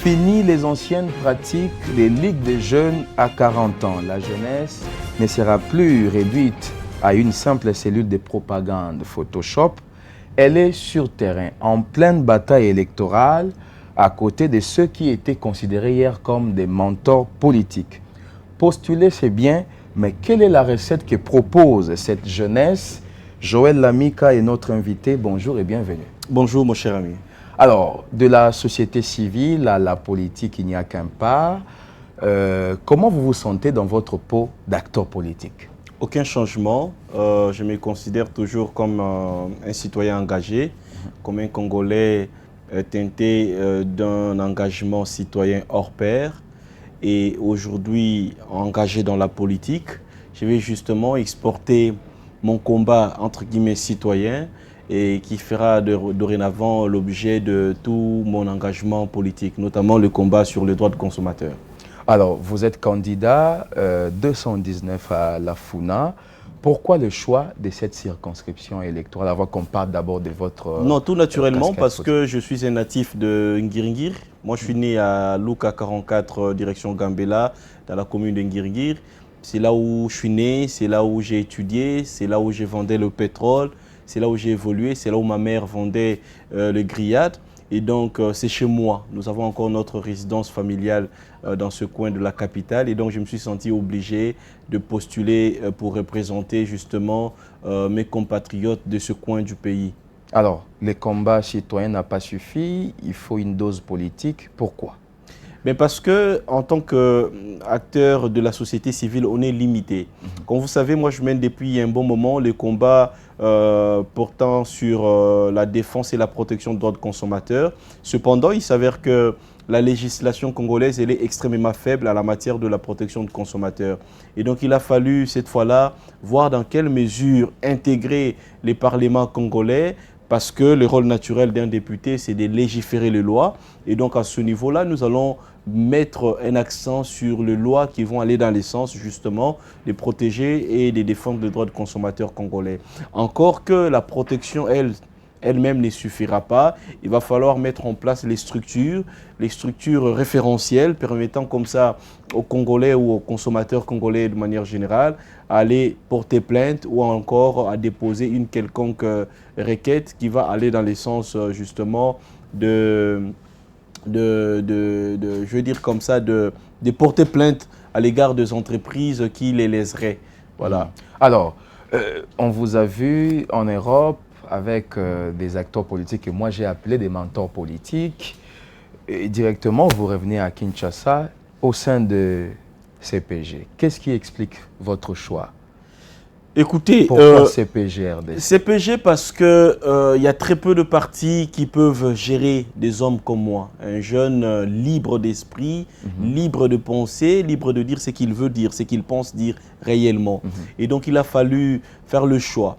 Fini les anciennes pratiques des ligues des jeunes à 40 ans. La jeunesse ne sera plus réduite à une simple cellule de propagande Photoshop. Elle est sur terrain, en pleine bataille électorale, à côté de ceux qui étaient considérés hier comme des mentors politiques. Postuler, c'est bien, mais quelle est la recette que propose cette jeunesse? Joël Lamika est notre invité. Bonjour et bienvenue. Bonjour, mon cher ami. Alors, de la société civile à la politique, il n'y a qu'un pas. Comment vous vous sentez dans votre peau d'acteur politique? Aucun changement. Je me considère toujours comme un citoyen engagé, comme un Congolais teinté d'un engagement citoyen hors pair. Et aujourd'hui, engagé dans la politique, je vais justement exporter mon combat, entre guillemets, citoyen, et qui fera dorénavant l'objet de tout mon engagement politique, notamment le combat sur les droits de consommateurs. Alors, vous êtes candidat 219 à la FUNA. Pourquoi le choix de cette circonscription électorale, avant qu'on parle d'abord de votre... Non, tout naturellement, parce que je suis un natif de Ngiringir. Moi, je suis né à Luka 44, direction Gambela, dans la commune de Ngiringir. C'est là où je suis né, c'est là où j'ai étudié, c'est là où j'ai vendu le pétrole. C'est là où j'ai évolué, c'est là où ma mère vendait le grillade. Et donc, c'est chez moi. Nous avons encore notre résidence familiale dans ce coin de la capitale. Et donc, je me suis senti obligé de postuler pour représenter justement mes compatriotes de ce coin du pays. Alors, le combat citoyen n'a pas suffi. Il faut une dose politique. Pourquoi? Mais parce que, en tant qu'acteur de la société civile, on est limité. Comme vous savez, moi, je mène depuis un bon moment les combats portant sur la défense et la protection des droits de consommateurs. Cependant, il s'avère que la législation congolaise, elle est extrêmement faible en la matière de la protection des consommateurs. Et donc, il a fallu, cette fois-là, voir dans quelle mesure intégrer les parlements congolais, parce que le rôle naturel d'un député, c'est de légiférer les lois. Et donc, à ce niveau-là, nous allons mettre un accent sur les lois qui vont aller dans le sens, justement, de protéger et de défendre les droits de consommateurs congolais. Encore que la protection, elle-même ne suffira pas. Il va falloir mettre en place les structures référentielles permettant comme ça aux Congolais ou aux consommateurs congolais de manière générale à aller porter plainte ou encore à déposer une quelconque requête qui va aller dans le sens justement de porter plainte à l'égard des entreprises qui les léseraient. Voilà. Alors, on vous a vu en Europe avec des acteurs politiques que moi j'ai appelés des mentors politiques. Et directement, vous revenez à Kinshasa au sein de CPG. Qu'est-ce qui explique votre choix? Écoutez, pourquoi CPG RDC? CPG parce que y a très peu de partis qui peuvent gérer des hommes comme moi. Un jeune libre d'esprit, libre de penser, libre de dire ce qu'il veut dire, ce qu'il pense dire réellement. Et donc il a fallu faire le choix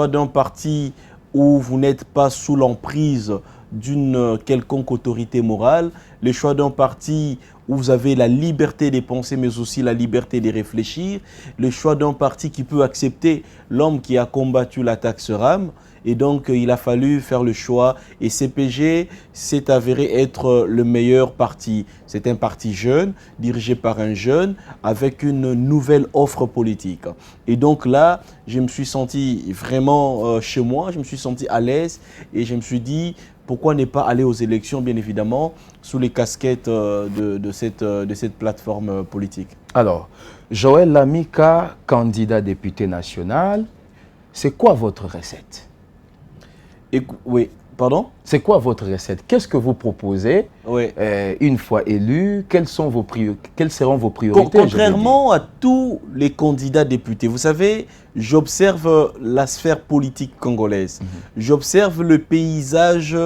d'un parti où vous n'êtes pas sous l'emprise d'une quelconque autorité morale, le choix d'un parti où vous avez la liberté de penser mais aussi la liberté de réfléchir, le choix d'un parti qui peut accepter l'homme qui a combattu la taxe RAM. Et donc, il a fallu faire le choix et CPG s'est avéré être le meilleur parti. C'est un parti jeune, dirigé par un jeune, avec une nouvelle offre politique. Et donc là, je me suis senti vraiment chez moi, je me suis senti à l'aise et je me suis dit, pourquoi ne pas aller aux élections, bien évidemment, sous les casquettes de cette plateforme politique. Alors, Joël Lamika, candidat député national, c'est quoi votre recette? Oui, pardon? C'est quoi votre recette? Qu'est-ce que vous proposez une fois élu? Quelles seront vos priorités? Contrairement à tous les candidats députés, vous savez, j'observe la sphère politique congolaise. J'observe le paysage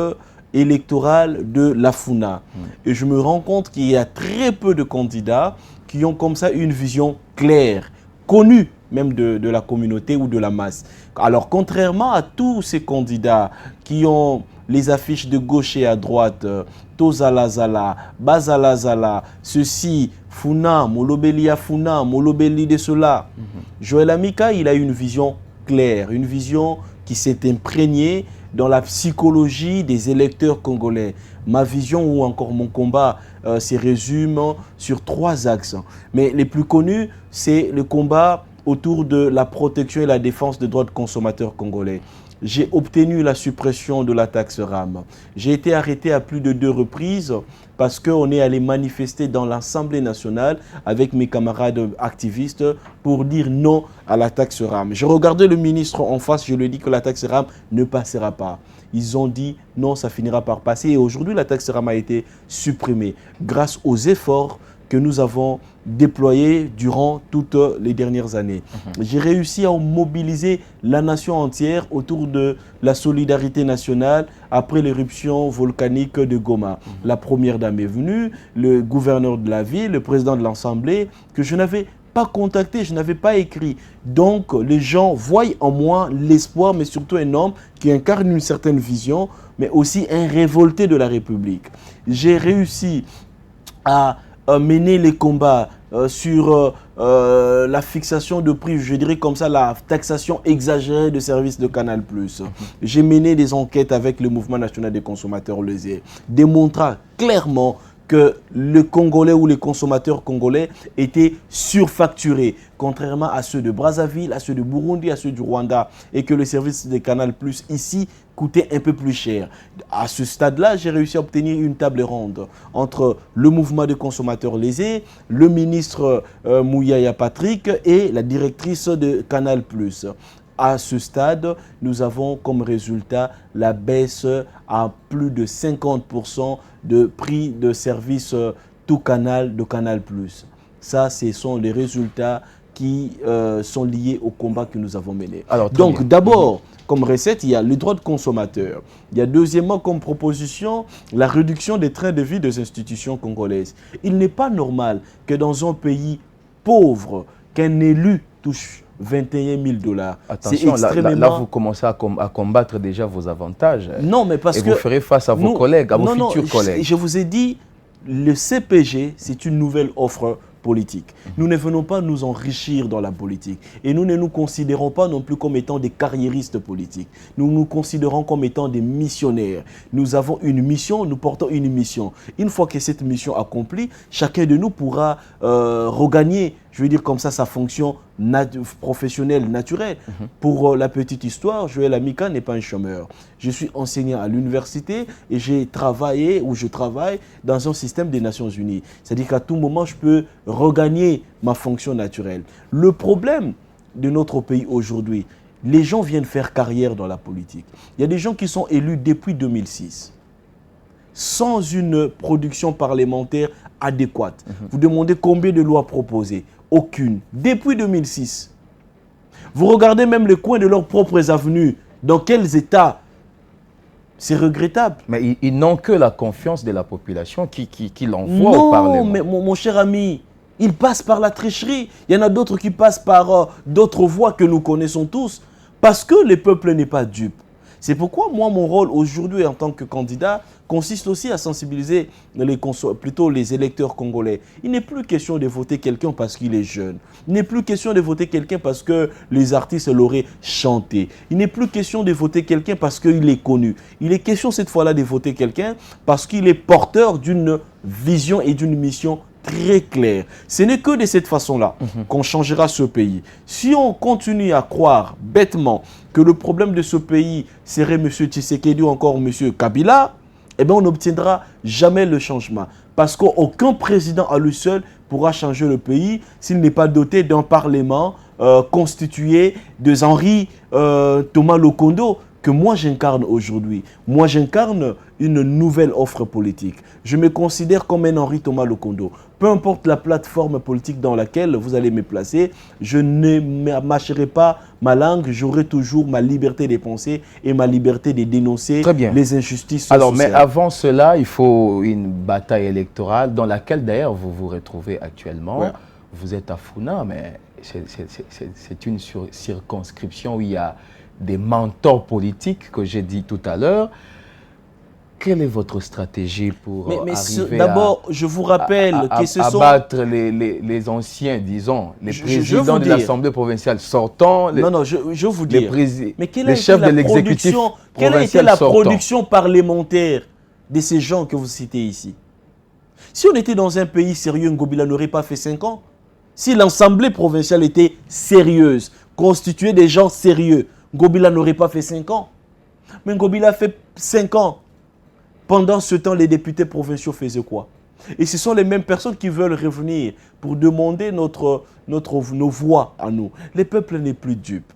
électoral de la FUNA. Et je me rends compte qu'il y a très peu de candidats qui ont comme ça une vision claire, connue même de la communauté ou de la masse. Alors, contrairement à tous ces candidats qui ont les affiches de gauche et à droite, Tozalazala, Bazalazala, ceci, Funa, Molobelia Funa, Molobeli de cela, Joël Lamika, il a une vision claire, une vision qui s'est imprégné dans la psychologie des électeurs congolais. Ma vision ou encore mon combat se résume sur 3 axes. Mais les plus connus, c'est le combat autour de la protection et la défense des droits de consommateurs congolais. J'ai obtenu la suppression de la taxe RAM. J'ai été arrêté à plus de 2 reprises parce qu'on est allé manifester dans l'Assemblée nationale avec mes camarades activistes pour dire non à la taxe RAM. J'ai regardé le ministre en face, je lui ai dit que la taxe RAM ne passera pas. Ils ont dit non, ça finira par passer. Et aujourd'hui, la taxe RAM a été supprimée grâce aux efforts que nous avons déployés durant toutes les dernières années. J'ai réussi à mobiliser la nation entière autour de la solidarité nationale après l'éruption volcanique de Goma. La première dame est venue, le gouverneur de la ville, le président de l'Assemblée, que je n'avais pas contacté, je n'avais pas écrit. Donc les gens voient en moi l'espoir, mais surtout un homme qui incarne une certaine vision, mais aussi un révolté de la République. J'ai réussi à mener les combats sur la fixation de prix, je dirais comme ça, la taxation exagérée de services de Canal+. J'ai mené des enquêtes avec le Mouvement national des consommateurs lésés, démontrant clairement que le Congolais ou les consommateurs congolais étaient surfacturés, contrairement à ceux de Brazzaville, à ceux de Burundi, à ceux du Rwanda, et que le service de Canal+ ici coûtait un peu plus cher. À ce stade-là, j'ai réussi à obtenir une table ronde entre le mouvement des consommateurs lésés, le ministre Mouyaya Patrick et la directrice de Canal+. À ce stade, nous avons comme résultat la baisse à plus de 50% de prix de service tout canal de Canal+. Ça, ce sont les résultats qui sont liés au combat que nous avons mené. Alors, donc, d'abord, comme recette, il y a le droit de consommateur. Il y a deuxièmement, comme proposition, la réduction des trains de vie des institutions congolaises. Il n'est pas normal que dans un pays pauvre, qu'un élu touche 21 000 $. Attention, là, vous commencez à combattre déjà vos avantages. Non, mais parce que vous ferez face à vos collègues, à vos futurs collègues. Je vous ai dit, le CPG, c'est une nouvelle offre politique. Nous ne venons pas nous enrichir dans la politique. Et nous ne nous considérons pas non plus comme étant des carriéristes politiques. Nous nous considérons comme étant des missionnaires. Nous avons une mission, nous portons une mission. Une fois que cette mission accomplie, chacun de nous pourra regagner, je veux dire comme ça, sa fonction professionnelle naturelle. Pour la petite histoire, Joël Amika n'est pas un chômeur. Je suis enseignant à l'université et j'ai travaillé ou je travaille dans un système des Nations Unies. C'est-à-dire qu'à tout moment, je peux regagner ma fonction naturelle. Le problème de notre pays aujourd'hui, les gens viennent faire carrière dans la politique. Il y a des gens qui sont élus depuis 2006, sans une production parlementaire adéquate. Vous demandez combien de lois proposées? Aucune. Depuis 2006. Vous regardez même les coins de leurs propres avenues. Dans quels états? C'est regrettable. Mais ils n'ont que la confiance de la population qui l'envoie au Parlement. Non, mais mon cher ami, ils passent par la tricherie. Il y en a d'autres qui passent par d'autres voies que nous connaissons tous. Parce que le peuple n'est pas dupe. C'est pourquoi moi, mon rôle aujourd'hui en tant que candidat consiste aussi à sensibiliser les électeurs congolais. Il n'est plus question de voter quelqu'un parce qu'il est jeune. Il n'est plus question de voter quelqu'un parce que les artistes l'auraient chanté. Il n'est plus question de voter quelqu'un parce qu'il est connu. Il est question cette fois-là de voter quelqu'un parce qu'il est porteur d'une vision et d'une mission très claire. Ce n'est que de cette façon-là qu'on changera ce pays. Si on continue à croire bêtement que le problème de ce pays serait M. Tshisekedi ou encore M. Kabila, eh bien on n'obtiendra jamais le changement. Parce qu'aucun président à lui seul pourra changer le pays s'il n'est pas doté d'un parlement constitué de Henri Thomas Lokondo, que moi j'incarne aujourd'hui. Moi j'incarne une nouvelle offre politique. Je me considère comme un Henri Thomas Lokondo. Peu importe la plateforme politique dans laquelle vous allez me placer, je ne mâcherai pas ma langue, j'aurai toujours ma liberté de penser et ma liberté de dénoncer les injustices sociales. Alors, mais avant cela, il faut une bataille électorale dans laquelle d'ailleurs vous vous retrouvez actuellement. Ouais. Vous êtes à Funa, mais c'est une circonscription où il y a des mentors politiques que j'ai dit tout à l'heure. quelle est votre stratégie pour arriver d'abord, je vous rappelle que ce sont... abattre les anciens, disons, les présidents de l'Assemblée provinciale sortant, je vous dis, mais les chefs de l'exécutif provincial quelle a été la production parlementaire de ces gens que vous citez ici? Si on était dans un pays sérieux, Ngobila n'aurait pas fait 5 ans. Si l'Assemblée provinciale était sérieuse, constituée des gens sérieux, Ngobila n'aurait pas fait 5 ans. Mais Ngobila fait 5 ans. Pendant ce temps, les députés provinciaux faisaient quoi? Et ce sont les mêmes personnes qui veulent revenir pour demander nos voix à nous. Le peuple n'est plus dupe.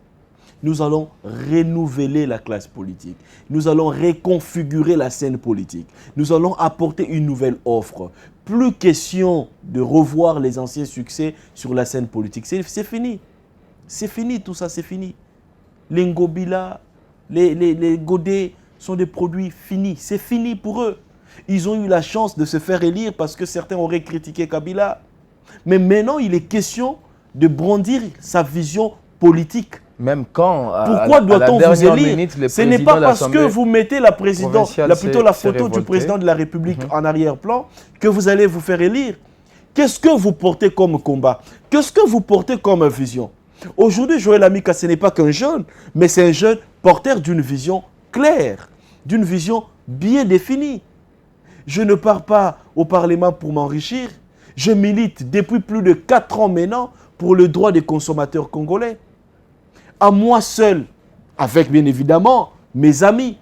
Nous allons renouveler la classe politique. Nous allons reconfigurer la scène politique. Nous allons apporter une nouvelle offre. Plus question de revoir les anciens succès sur la scène politique. C'est fini. C'est fini, tout ça, c'est fini. Les Ngobila, les Godé sont des produits finis. C'est fini pour eux. Ils ont eu la chance de se faire élire parce que certains auraient critiqué Kabila. Mais maintenant, il est question de brandir sa vision politique. Même quand, pourquoi doit-on vous élire? Ce n'est pas parce que vous mettez la photo du président de la République en arrière-plan que vous allez vous faire élire. Qu'est-ce que vous portez comme combat? Qu'est-ce que vous portez comme vision? Aujourd'hui, Joël Amika, ce n'est pas qu'un jeune, mais c'est un jeune porteur d'une vision claire, d'une vision bien définie. Je ne pars pas au Parlement pour m'enrichir. Je milite depuis plus de 4 ans maintenant pour le droit des consommateurs congolais. À moi seul, avec bien évidemment mes amis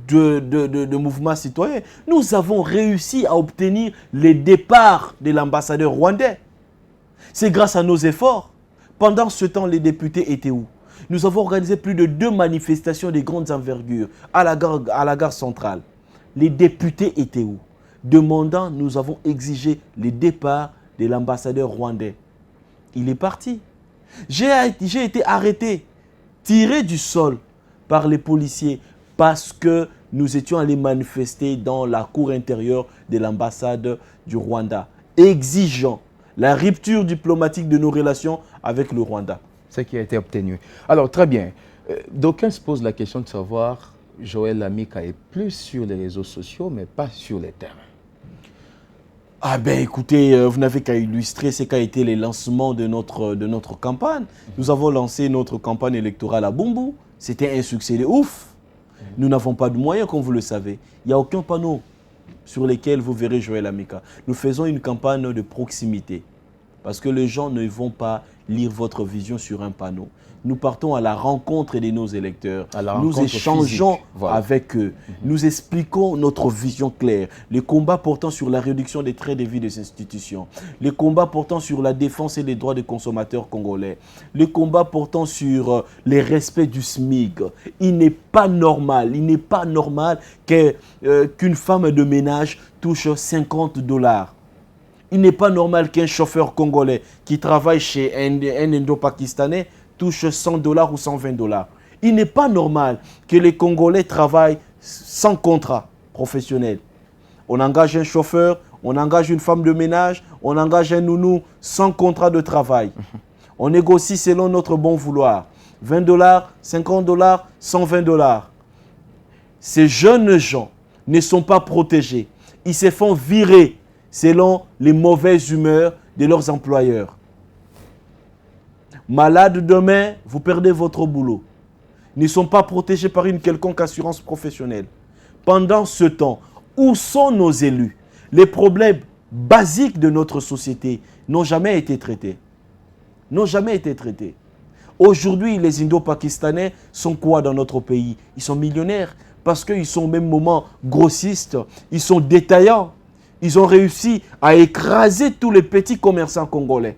de mouvement citoyen, nous avons réussi à obtenir les départs de l'ambassadeur rwandais. C'est grâce à nos efforts. Pendant ce temps, les députés étaient où? Nous avons organisé plus de 2 manifestations de grandes envergures à la gare centrale. Les députés étaient où? Demandant, nous avons exigé les départs de l'ambassadeur rwandais. Il est parti. J'ai été arrêté, tiré du sol par les policiers parce que nous étions allés manifester dans la cour intérieure de l'ambassade du Rwanda, exigeant la rupture diplomatique de nos relations avec le Rwanda. Ce qui a été obtenu. Alors, très bien. D'aucuns se posent la question de savoir, Joël Amika est plus sur les réseaux sociaux, mais pas sur les terrains. Ah ben écoutez, vous n'avez qu'à illustrer ce qu'a été les lancements de notre campagne. Nous avons lancé notre campagne électorale à Bumbu. C'était un succès de ouf. Nous n'avons pas de moyens, comme vous le savez. Il n'y a aucun panneau sur lequel vous verrez Joël Amika. Nous faisons une campagne de proximité. Parce que les gens ne vont pas lire votre vision sur un panneau. Nous partons à la rencontre de nos électeurs. Nous échangeons avec eux. Nous expliquons notre vision claire. Les combats portant sur la réduction des trains de vie des institutions. Les combats portant sur la défense et les droits des consommateurs congolais. Les combats portant sur les respects du SMIC. Il n'est pas normal qu'une femme de ménage touche $50. Il n'est pas normal qu'un chauffeur congolais qui travaille chez un Indo-Pakistanais touche $100 ou $120. Il n'est pas normal que les Congolais travaillent sans contrat professionnel. On engage un chauffeur, on engage une femme de ménage, on engage un nounou sans contrat de travail. On négocie selon notre bon vouloir. $20, $50, $120. Ces jeunes gens ne sont pas protégés. Ils se font virer selon les mauvaises humeurs de leurs employeurs. Malade demain, vous perdez votre boulot. Ils ne sont pas protégés par une quelconque assurance professionnelle. Pendant ce temps, où sont nos élus? Les problèmes basiques de notre société n'ont jamais été traités. Aujourd'hui, les Indo-Pakistanais sont quoi dans notre pays? Ils sont millionnaires parce qu'ils sont au même moment grossistes, ils sont détaillants. Ils ont réussi à écraser tous les petits commerçants congolais.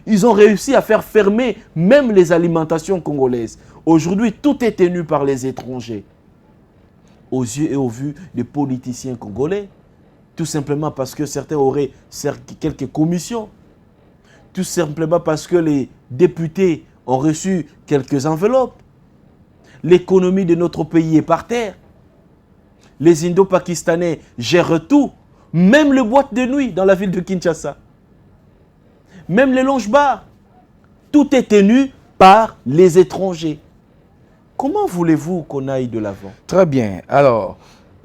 Ils ont réussi à faire fermer même les alimentations congolaises. Aujourd'hui, tout est tenu par les étrangers. Aux yeux et au vu des politiciens congolais, tout simplement parce que certains auraient quelques commissions, tout simplement parce que les députés ont reçu quelques enveloppes. L'économie de notre pays est par terre. Les Indo-Pakistanais gèrent tout, même les boîtes de nuit dans la ville de Kinshasa. Même les lounge-bars, tout est tenu par les étrangers. Comment voulez-vous qu'on aille de l'avant? Très bien. Alors,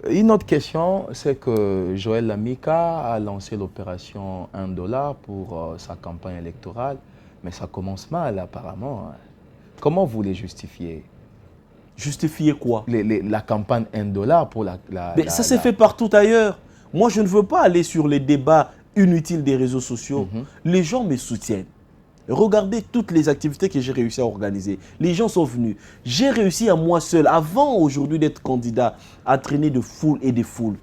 une autre question, c'est que Joël Lamika a lancé l'opération 1 dollar pour sa campagne électorale, mais ça commence mal apparemment. Comment vous les justifiez? Justifier quoi? La campagne 1 dollar pour Mais ça s'est fait partout ailleurs. Moi, je ne veux pas aller sur les débats inutiles des réseaux sociaux. Les gens me soutiennent. Regardez toutes les activités que j'ai réussi à organiser. Les gens sont venus. J'ai réussi à moi seul, avant aujourd'hui d'être candidat, à traîner de foules et de foules.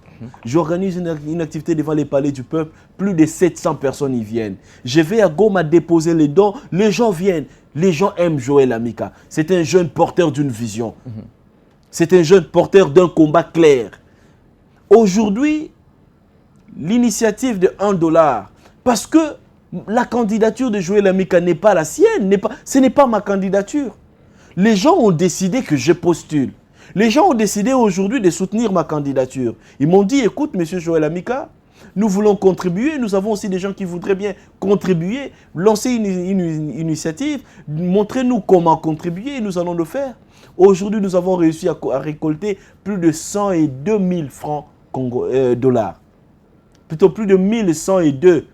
J'organise une activité devant les palais du peuple. Plus de 700 personnes y viennent. Je vais à Goma déposer les dons. Les gens viennent. Les gens aiment Joël Lamika. C'est un jeune porteur d'une vision. C'est un jeune porteur d'un combat clair. Aujourd'hui, l'initiative de 1 dollar, parce que la candidature de Joël Lamika n'est pas la sienne, ce n'est pas ma candidature. Les gens ont décidé que je postule. Les gens ont décidé aujourd'hui de soutenir ma candidature. Ils m'ont dit, écoute, monsieur Joël Lamika, nous voulons contribuer. Nous avons aussi des gens qui voudraient bien contribuer, lancer une initiative, montrez-nous comment contribuer et nous allons le faire. Aujourd'hui, nous avons réussi à récolter plus de 102 000 francs dollars. Plutôt plus de 1102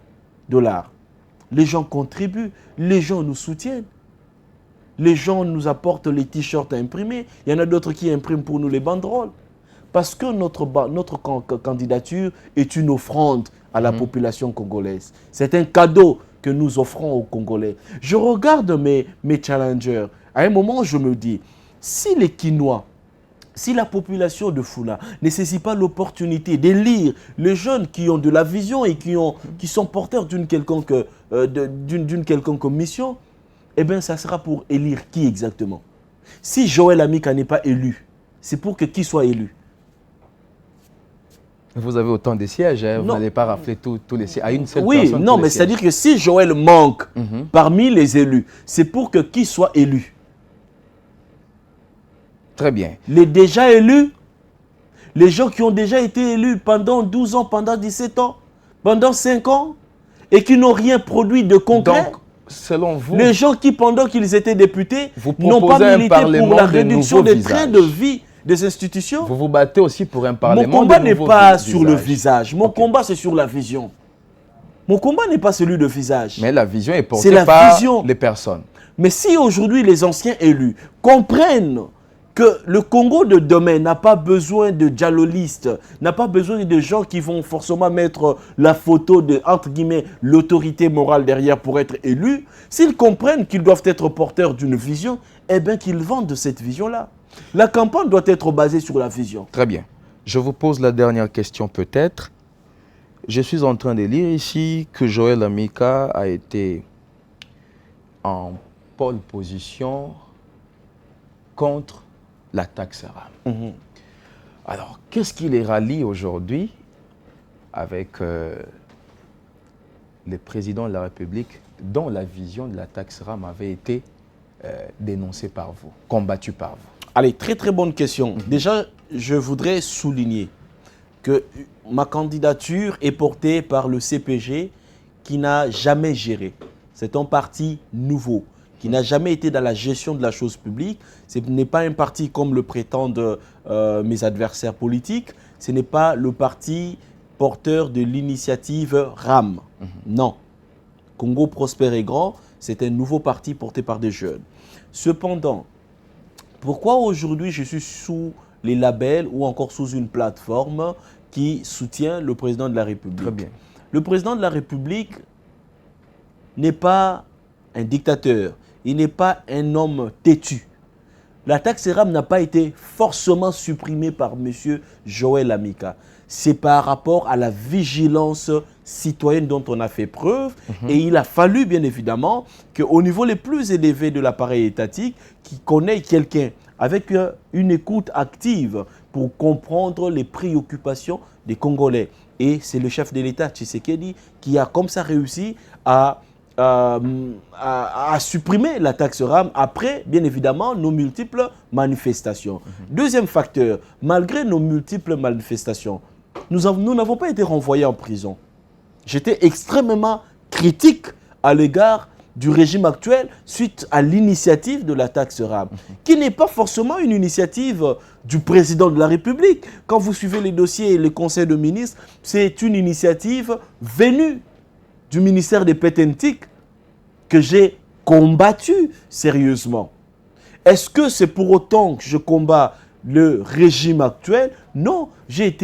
dollars. Les gens contribuent, les gens nous soutiennent. Les gens nous apportent les t-shirts à imprimer. Il y en a d'autres qui impriment pour nous les banderoles. Parce que notre candidature est une offrande à la population congolaise. C'est un cadeau que nous offrons aux Congolais. Je regarde mes challengers. À un moment, je me dis, si les Quinois, si la population de Fula ne saisit pas l'opportunité d'élire les jeunes qui ont de la vision et qui sont porteurs d'une quelconque mission, eh bien, ça sera pour élire qui exactement? Si Joël Lamika n'est pas élu, c'est pour que qui soit élu? Vous avez autant de sièges, hein? Vous n'allez pas rafler tous les sièges à une seule personne. Oui, non, mais c'est-à-dire que si Joël manque parmi les élus, c'est pour que qui soit élu? Très bien. Les déjà élus, les gens qui ont déjà été élus pendant 12 ans, pendant 17 ans, pendant 5 ans, et qui n'ont rien produit de concret. Donc, selon vous, les gens qui, pendant qu'ils étaient députés, n'ont pas milité pour la réduction des trains de vie des institutions. Vous vous battez aussi pour un parlement. Mon combat n'est pas sur le visage. Mon combat, c'est sur la vision. Mon combat n'est pas celui de visage. Mais la vision est portée par les personnes. Mais si aujourd'hui les anciens élus comprennent que le Congo de demain n'a pas besoin de dialolistes, n'a pas besoin de gens qui vont forcément mettre la photo de, entre guillemets, l'autorité morale derrière pour être élus, s'ils comprennent qu'ils doivent être porteurs d'une vision, eh bien qu'ils vendent de cette vision-là. La campagne doit être basée sur la vision. Très bien. Je vous pose la dernière question peut-être. Je suis en train de lire ici que Joël Lamika a été en pole position contre la taxe RAM. Alors, qu'est-ce qui les rallie aujourd'hui avec le président de la République dont la vision de la taxe RAM avait été dénoncée par vous, combattue par vous? Allez, très très bonne question. Déjà, je voudrais souligner que ma candidature est portée par le CPG qui n'a jamais géré. C'est un parti nouveau, qui n'a jamais été dans la gestion de la chose publique. Ce n'est pas un parti comme le prétendent mes adversaires politiques. Ce n'est pas le parti porteur de l'initiative RAM. Non. Congo Prospère et Grand, c'est un nouveau parti porté par des jeunes. Cependant, pourquoi aujourd'hui je suis sous les labels ou encore sous une plateforme qui soutient le président de la République? Très bien. Le président de la République n'est pas un dictateur. Il n'est pas un homme têtu. La taxe RAM n'a pas été forcément supprimée par M. Joël Lamika. C'est par rapport à la vigilance citoyenne dont on a fait preuve. Et il a fallu, bien évidemment, qu'au niveau les plus élevés de l'appareil étatique, qui connaît quelqu'un avec une écoute active pour comprendre les préoccupations des Congolais. Et c'est le chef de l'État, Tshisekedi, qui a comme ça réussi à supprimer la taxe RAM après, bien évidemment, nos multiples manifestations. Deuxième facteur, malgré nos multiples manifestations, nous n'avons pas été renvoyés en prison. J'étais extrêmement critique à l'égard du régime actuel suite à l'initiative de la taxe RAB, qui n'est pas forcément une initiative du président de la République. Quand vous suivez les dossiers et les conseils de ministres, c'est une initiative venue du ministère des Pétentiques que j'ai combattu sérieusement. Est-ce que c'est pour autant que je combats le régime actuel? Non, j'ai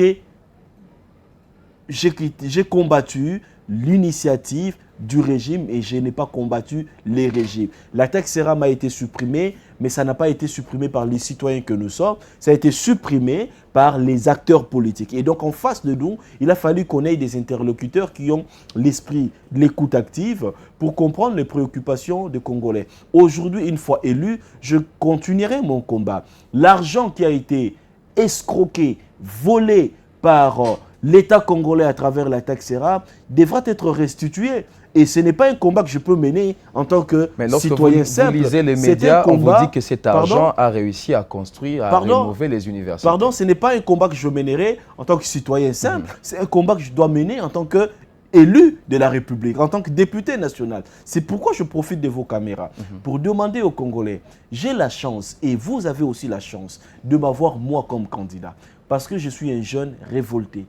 combattu l'initiative du régime et je n'ai pas combattu les régimes. La taxe RAB a été supprimée, mais ça n'a pas été supprimé par les citoyens que nous sommes, ça a été supprimé par les acteurs politiques. Et donc en face de nous, il a fallu qu'on ait des interlocuteurs qui ont l'esprit de l'écoute active pour comprendre les préoccupations des Congolais. Aujourd'hui, une fois élu, je continuerai mon combat. L'argent qui a été escroqué, volé par l'État congolais à travers la taxe RAB devra être restitué. Et ce n'est pas un combat que je peux mener en tant que citoyen simple. Vous lisez les médias, on vous dit que cet argent a réussi à construire, à rénover les universités. Pardon, ce n'est pas un combat que je mènerai en tant que citoyen simple. C'est un combat que je dois mener en tant qu'élu de la République, en tant que député national. C'est pourquoi je profite de vos caméras pour demander aux Congolais, j'ai la chance et vous avez aussi la chance de m'avoir moi comme candidat. Parce que je suis un jeune révolté.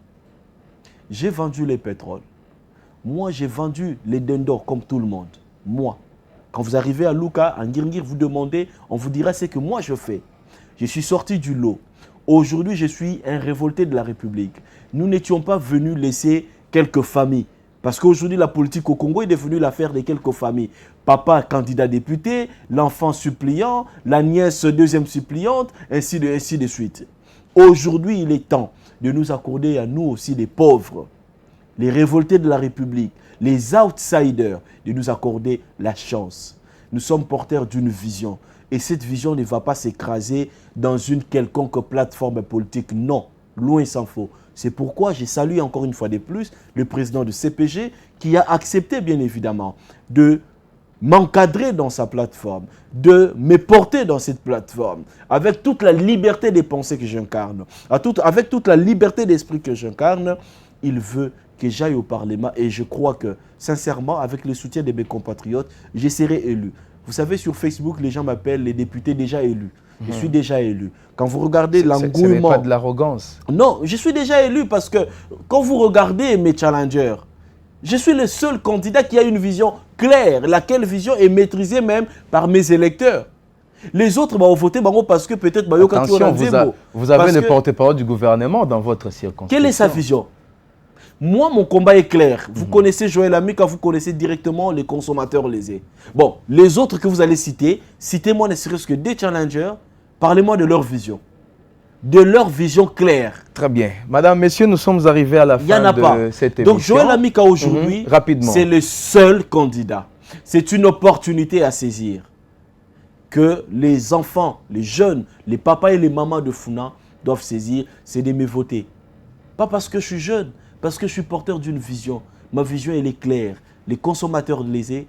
J'ai vendu les pétroles. Moi, j'ai vendu les dindors comme tout le monde. Moi. Quand vous arrivez à Luka, à Ngirngir, vous demandez, on vous dira ce que moi je fais. Je suis sorti du lot. Aujourd'hui, je suis un révolté de la République. Nous n'étions pas venus laisser quelques familles. Parce qu'aujourd'hui, la politique au Congo est devenue l'affaire de quelques familles. Papa, candidat député, l'enfant suppliant, la nièce, deuxième suppliante, ainsi de suite. Aujourd'hui, il est temps de nous accorder à nous aussi des pauvres, les révoltés de la République, les outsiders, de nous accorder la chance. Nous sommes porteurs d'une vision. Et cette vision ne va pas s'écraser dans une quelconque plateforme politique. Non, loin s'en faut. C'est pourquoi j'ai salué encore une fois de plus le président du CPG qui a accepté bien évidemment de m'encadrer dans sa plateforme, de me porter dans cette plateforme, avec toute la liberté des pensées que j'incarne, avec toute la liberté d'esprit que j'incarne. Il veut que j'aille au Parlement et je crois que, sincèrement, avec le soutien de mes compatriotes, je serai élu. Vous savez, sur Facebook, les gens m'appellent les députés déjà élus. Je suis déjà élu. Quand vous regardez l'engouement... Ce n'est pas de l'arrogance. Non, je suis déjà élu parce que quand vous regardez mes challengers, je suis le seul candidat qui a une vision claire, laquelle vision est maîtrisée même par mes électeurs. Les autres ont voté parce que peut-être... Attention, vous avez le porte-parole du gouvernement dans votre circonscription. Quelle est sa vision? Moi, mon combat est clair. Vous connaissez Joël Amika, vous connaissez directement les consommateurs lésés. Bon, les autres que vous allez citer, citez-moi ne serait-ce que des challengers, parlez-moi de leur vision. De leur vision claire. Très bien. Madame, messieurs, nous sommes arrivés à la fin de cette émission. Donc, Joël Amika, aujourd'hui, c'est le seul candidat. C'est une opportunité à saisir. Que les enfants, les jeunes, les papas et les mamans de Funa doivent saisir, c'est de me voter. Pas parce que je suis jeune, parce que je suis porteur d'une vision. Ma vision, elle est claire. Les consommateurs lésés,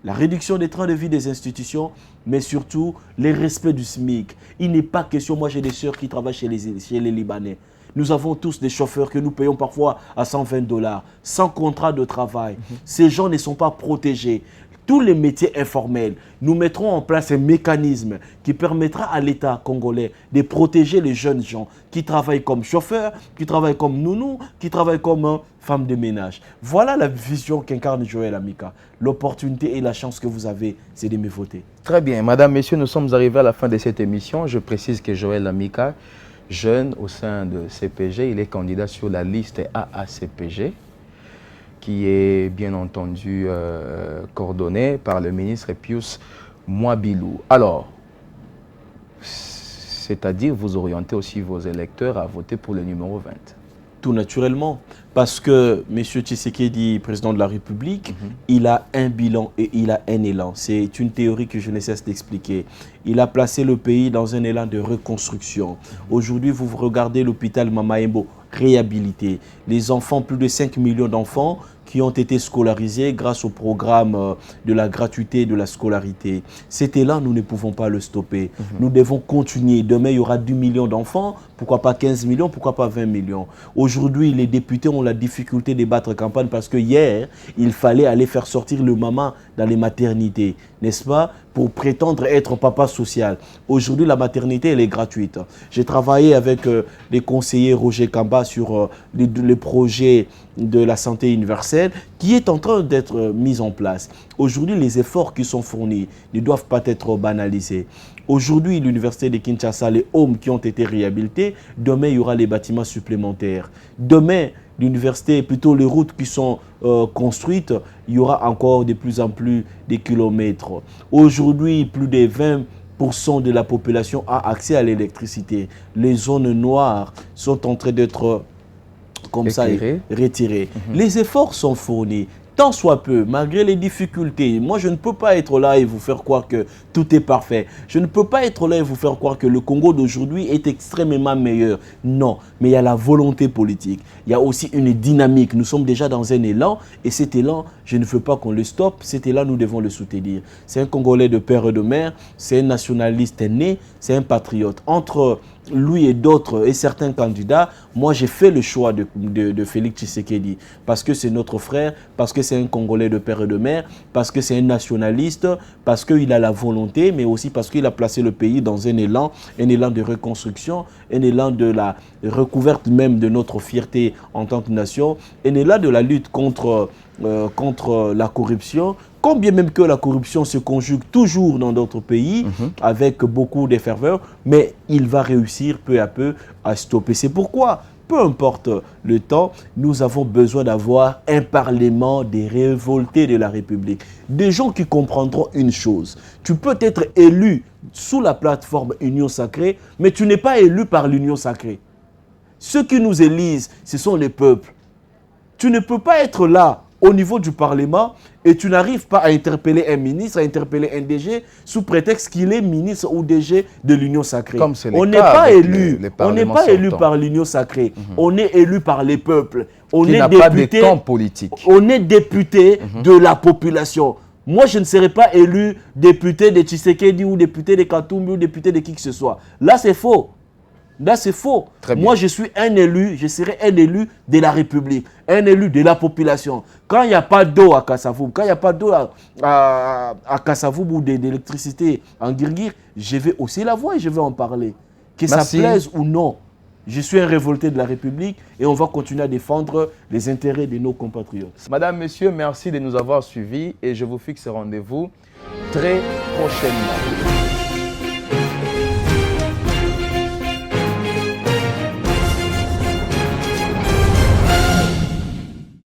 la réduction des trains de vie des institutions, mais surtout, le respect du SMIC. Il n'est pas question, moi j'ai des sœurs qui travaillent chez les Libanais. Nous avons tous des chauffeurs que nous payons parfois à 120 $, sans contrat de travail. Ces gens ne sont pas protégés. Tous les métiers informels, nous mettrons en place un mécanisme qui permettra à l'État congolais de protéger les jeunes gens qui travaillent comme chauffeurs, qui travaillent comme nounou, qui travaillent comme femmes de ménage. Voilà la vision qu'incarne Joël Amika. L'opportunité et la chance que vous avez, c'est de me voter. Très bien. Madame, messieurs, nous sommes arrivés à la fin de cette émission. Je précise que Joël Amika, jeune au sein de CPG, il est candidat sur la liste AACPG, qui est bien entendu coordonné par le ministre Pius Mwabilou. Alors, c'est-à-dire vous orientez aussi vos électeurs à voter pour le numéro 20. Tout naturellement, parce que M. Tshisekedi, président de la République, il a un bilan et il a un élan. C'est une théorie que je ne cesse d'expliquer. Il a placé le pays dans un élan de reconstruction. Aujourd'hui, vous regardez l'hôpital Mamaembo réhabilité. Les enfants, plus de 5 millions d'enfants qui ont été scolarisés grâce au programme de la gratuité de la scolarité. Cet élan, nous ne pouvons pas le stopper. Nous devons continuer. Demain, il y aura 10 millions d'enfants. Pourquoi pas 15 millions? Pourquoi pas 20 millions? Aujourd'hui, les députés ont la difficulté de battre campagne parce que hier, il fallait aller faire sortir le maman dans les maternités, n'est-ce pas, pour prétendre être papa social. Aujourd'hui, la maternité, elle est gratuite. J'ai travaillé avec les conseillers Roger Kamba sur le projet de la santé universelle qui est en train d'être mis en place. Aujourd'hui, les efforts qui sont fournis ne doivent pas être banalisés. Aujourd'hui, l'université de Kinshasa, les homes qui ont été réhabilités, demain, il y aura les bâtiments supplémentaires. Demain, l'université, plutôt les routes qui sont construites, il y aura encore de plus en plus de kilomètres. Aujourd'hui, plus de 20% de la population a accès à l'électricité. Les zones noires sont en train d'être comme ça retirées. Les efforts sont fournis. Tant soit peu, malgré les difficultés, moi je ne peux pas être là et vous faire croire que tout est parfait. Je ne peux pas être là et vous faire croire que le Congo d'aujourd'hui est extrêmement meilleur. Non, mais il y a la volonté politique. Il y a aussi une dynamique. Nous sommes déjà dans un élan et cet élan, je ne veux pas qu'on le stoppe. Cet élan, nous devons le soutenir. C'est un Congolais de père et de mère, c'est un nationaliste né, c'est un patriote. Entre lui et d'autres et certains candidats, moi j'ai fait le choix de Félix Tshisekedi parce que c'est notre frère, parce que c'est un Congolais de père et de mère, parce que c'est un nationaliste, parce qu'il a la volonté, mais aussi parce qu'il a placé le pays dans un élan de reconstruction, un élan de la recouverte même de notre fierté en tant que nation, un élan de la lutte contre la corruption, combien même que la corruption se conjugue toujours dans d'autres pays avec beaucoup de ferveur, mais il va réussir peu à peu à stopper. C'est pourquoi, peu importe le temps, nous avons besoin d'avoir un parlement des révoltés de la République. Des gens qui comprendront une chose. Tu peux être élu sous la plateforme Union Sacrée, mais tu n'es pas élu par l'Union Sacrée. Ceux qui nous élisent, ce sont les peuples. Tu ne peux pas être là au niveau du Parlement et tu n'arrives pas à interpeller un ministre, à interpeller un DG sous prétexte qu'il est ministre ou DG de l'Union Sacrée. On n'est pas élu, on n'est pas élu par l'Union Sacrée, on est élu par les peuples. On est député, pas de camp politique. On est député de la population. Moi, je ne serai pas élu député de Tshisekedi ou député de Katumbi ou député de qui que ce soit. Là, c'est faux. Là, c'est faux. Moi, je suis un élu, je serai un élu de la République, un élu de la population. Quand il n'y a pas d'eau à Kassavoub, quand il n'y a pas d'eau à Kassavoub ou d'électricité en Guirguir, je vais aussi la voir et je vais en parler. Que ça plaise ou non, je suis un révolté de la République et on va continuer à défendre les intérêts de nos compatriotes. Madame, Monsieur, merci de nous avoir suivis et je vous fixe rendez-vous très prochainement.